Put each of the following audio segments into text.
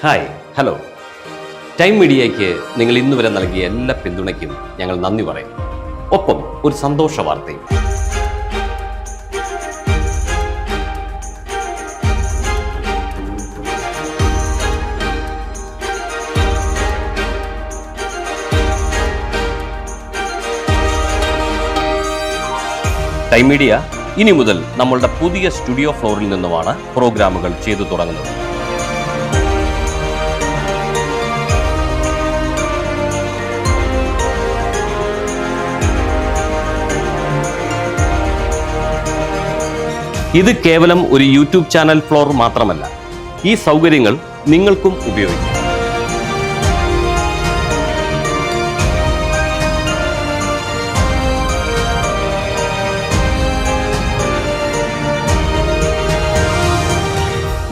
Hi, hello. Time മീഡിയയ്ക്ക് നിങ്ങൾ ഇന്നുവരെ നൽകിയ എല്ലാ പിന്തുണയ്ക്കും ഞങ്ങൾ നന്ദി പറയും. ഒപ്പം ഒരു സന്തോഷ വാർത്തയും. ടൈം മീഡിയ ഇനി മുതൽ നമ്മളുടെ പുതിയ സ്റ്റുഡിയോ ഫ്ലോറിൽ നിന്നുമാണ് പ്രോഗ്രാമുകൾ ചെയ്തു തുടങ്ങുന്നത്. ഇത് കേവലം ഒരു യൂട്യൂബ് ചാനൽ ഫ്ലോർ മാത്രമല്ല, ഈ സൗകര്യങ്ങൾ നിങ്ങൾക്കും ഉപയോഗിക്കാം.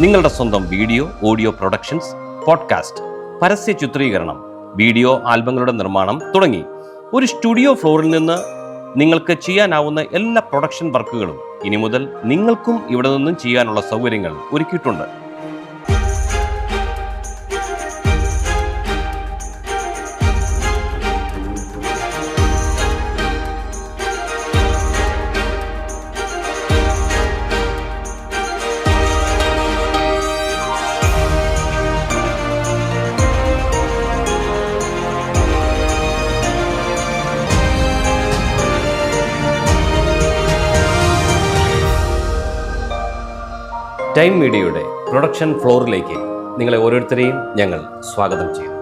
നിങ്ങളുടെ സ്വന്തം വീഡിയോ, ഓഡിയോ പ്രൊഡക്ഷൻസ്, പോഡ്കാസ്റ്റ്, പരസ്യ ചിത്രീകരണം, വീഡിയോ ആൽബങ്ങളുടെ നിർമ്മാണം തുടങ്ങി ഒരു സ്റ്റുഡിയോ ഫ്ലോറിൽ നിന്ന് നിങ്ങൾക്ക് ചെയ്യാനാവുന്ന എല്ലാ പ്രൊഡക്ഷൻ വർക്കുകളും ഇനി മുതൽ നിങ്ങൾക്കും ഇവിടെ നിന്നും ചെയ്യാനുള്ള സൗകര്യങ്ങൾ ഒരുക്കിയിട്ടുണ്ട്. ടൈം മീഡിയയുടെ പ്രൊഡക്ഷൻ ഫ്ലോറിലേക്ക് നിങ്ങളെ ഓരോരുത്തരെയും ഞങ്ങൾ സ്വാഗതം ചെയ്യുന്നു.